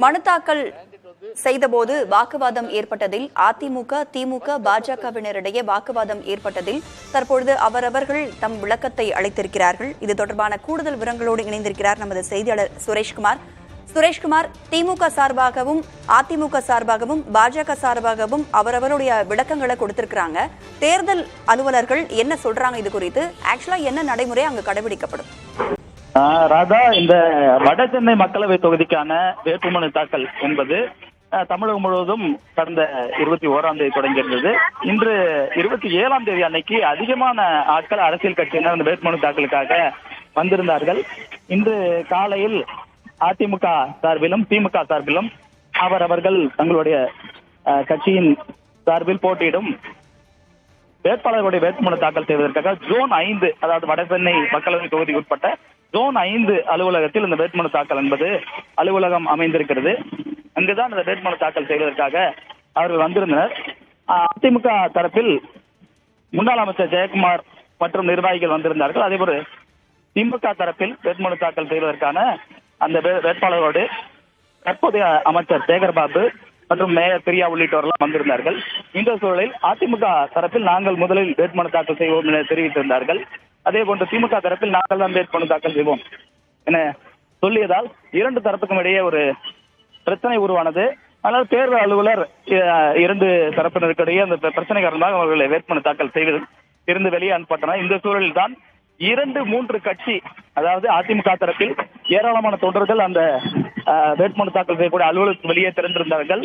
மனு தாக்கல் செய்தபோது வாக்குவாதம் ஏற்பட்டதில் அதிமுக, திமுக, பாஜகவினரிடையே வாக்குவாதம் ஏற்பட்டதில் தற்பொழுது அவரவர்கள் தம் விளக்கத்தை அளித்திருக்கிறார்கள். இது தொடர்பான கூடுதல் விவரங்களோடு இணைந்திருக்கிறார் நமது செய்தியாளர் சுரேஷ்குமார். சுரேஷ்குமார், திமுக சார்பாகவும் அதிமுக சார்பாகவும் பாஜக சார்பாகவும் அவரவருடைய விளக்கங்களை கொடுத்திருக்கிறாங்க. தேர்தல் அலுவலர்கள் என்ன சொல்றாங்க இது குறித்து? ஆக்சுவலா என்ன நடைமுறை அங்கு கடைபிடிக்கப்படும்? ராதா, இந்த வட சென்னை மக்களவை தொகுதிக்கான வேட்புமனு தாக்கல் என்பது தமிழகம் முழுவதும் கடந்த 21ஆம் தேதி தொடங்கியிருந்தது. இன்று 27ஆம் தேதி அன்னைக்கு அதிகமான ஆட்கள் அரசியல் கட்சியினர் அந்த வேட்புமனு தாக்கலுக்காக வந்திருந்தார்கள். இன்று காலையில் அதிமுக சார்பிலும் திமுக சார்பிலும் அவர்கள் தங்களுடைய கட்சியின் சார்பில் போட்டியிடும் வேட்பாளர்களுடைய வேட்புமனு தாக்கல் செய்வதற்காக ஜோன் 5, அதாவது வட சென்னை மக்களவை தொகுதிக்கு உட்பட்ட ஜோன் 5 அலுவலகத்தில் இந்த வேட்புமனு தாக்கல் என்பது அலுவலகம் அமைந்திருக்கிறது. அங்குதான் இந்த வேட்புமனு தாக்கல் செய்வதற்காக அவர்கள் வந்திருந்தனர். அதிமுக தரப்பில் முன்னாள் அமைச்சர் ஜெயக்குமார் மற்றும் நிர்வாகிகள் வந்திருந்தார்கள். அதேபோல திமுக தரப்பில் வேட்புமனு தாக்கல் செய்வதற்கான அந்த வேட்பாளரோடு தற்போதைய அமைச்சர் சேகர்பாபு மற்றும் மேயர் பிரியா உள்ளிட்டவர்கள் வந்திருந்தார்கள். இந்த சூழலில் அதிமுக தரப்பில் நாங்கள் முதலில் வேட்புமனு தாக்கல் செய்வோம் என தெரிவித்திருந்தார்கள். அதே போன்று திமுக தரப்பில் நாங்கள் தான் வேட்புமனு தாக்கல் செய்வோம் என சொல்லியதால் இரண்டு தரப்புக்கும் இடையே ஒரு பிரச்சனை உருவானது. ஆனால் தேர்தல் அலுவலர் இரண்டு தரப்பினருக்கிடையே அந்த பிரச்சனை காரணமாக அவர்களை வேட்புமனு தாக்கல் செய்வதில் இருந்து வெளியே அனுப்பப்பட்டனர். இந்த சூழலில் தான் 2-3 கட்சி, அதாவது அதிமுக தரப்பில் ஏராளமான தொண்டர்கள் அந்த வேட்புமனு தாக்கல் செய்யக்கூடிய அலுவலகத்துக்கு வெளியே திரண்டிருந்தார்கள்.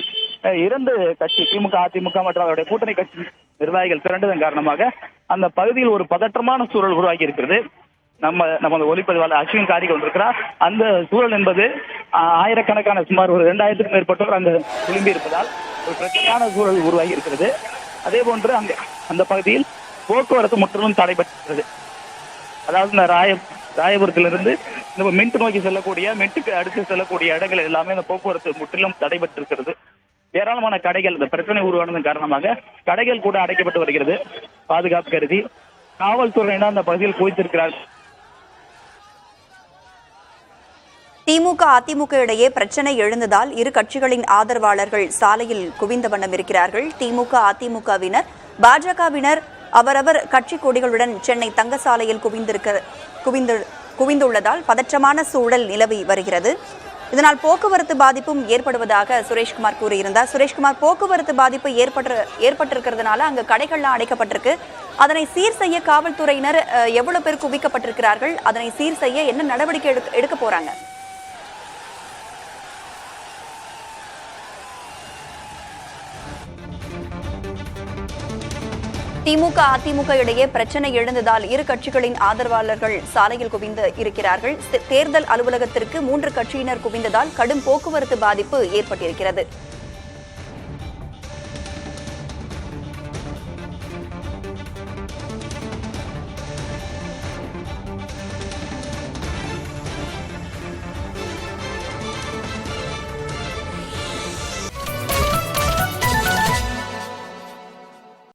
2 கட்சி, திமுக, அதிமுக மற்றும் அவருடைய கூட்டணி கட்சி நிர்வாகிகள் திரண்டதன் காரணமாக அந்த பகுதியில் ஒரு பதற்றமான சூழல் உருவாகி இருக்கிறது. நமது ஒளிப்பதிவாளர் அஸ்வின் காரி கொண்டிருக்கிறார். அந்த சூழல் என்பது ஆயிரக்கணக்கான சுமார் ஒரு 2000க்கும் மேற்பட்டோர் அங்கு திரும்பி இருப்பதால் ஒரு பிரச்சனையான சூழல் உருவாகி இருக்கிறது. அதே போன்று அந்த பகுதியில் போக்குவரத்து முற்றிலும் தடைபட்டிருக்கிறது. அதாவது இந்த ராயபுரத்திலிருந்து இந்த மின்ட் நோக்கி செல்லக்கூடிய, மின்ட்டுக்கு அடுத்து செல்லக்கூடிய இடங்கள் எல்லாமே இந்த போக்குவரத்து முற்றிலும் தடைபட்டிருக்கிறது. ஏராளமான கடைகள், இந்த பிரச்சனை உருவானதன் காரணமாக கடைகள் கூட அடைக்கப்பட்டு வருகிறது. பாதுகாப்பு கருதி காவல்துறையினர் அந்த பகுதியில் குவித்திருக்கிறார்கள். திமுக, அதிமுக இடையே பிரச்சனை எழுந்ததால் இரு கட்சிகளின் ஆதரவாளர்கள் சாலையில் குவிந்த வண்ணம் இருக்கிறார்கள். திமுக, அதிமுகவினர், பாஜகவினர் அவரவர் கட்சி கொடிகளுடன் சென்னை தங்கசாலையில் குவிந்துள்ளதால் பதற்றமான சூழல் நிலவி வருகிறது. இதனால் போக்குவரத்து பாதிப்பும் ஏற்படுவதாக சுரேஷ்குமார் கூறியிருந்தார். சுரேஷ்குமார், போக்குவரத்து பாதிப்பு ஏற்பட்டிருக்கிறதுனால அங்கு கடைகள்லாம் அடைக்கப்பட்டிருக்கு. அதனை சீர் செய்ய காவல்துறையினர் எவ்வளவு பேர் குவிக்கப்பட்டிருக்கிறார்கள்? அதனை சீர் செய்ய என்ன நடவடிக்கை எடுக்க போறாங்க? திமுக, அதிமுக இடையே பிரச்சனை எழுந்ததால் இரு கட்சிகளின் ஆதரவாளர்கள் சாலையில் குவிந்து இருக்கிறார்கள். தேர்தல் அலுவலகத்திற்கு 3 கட்சியினர் குவிந்ததால் கடும் போக்குவரத்து பாதிப்பு ஏற்பட்டிருக்கிறது.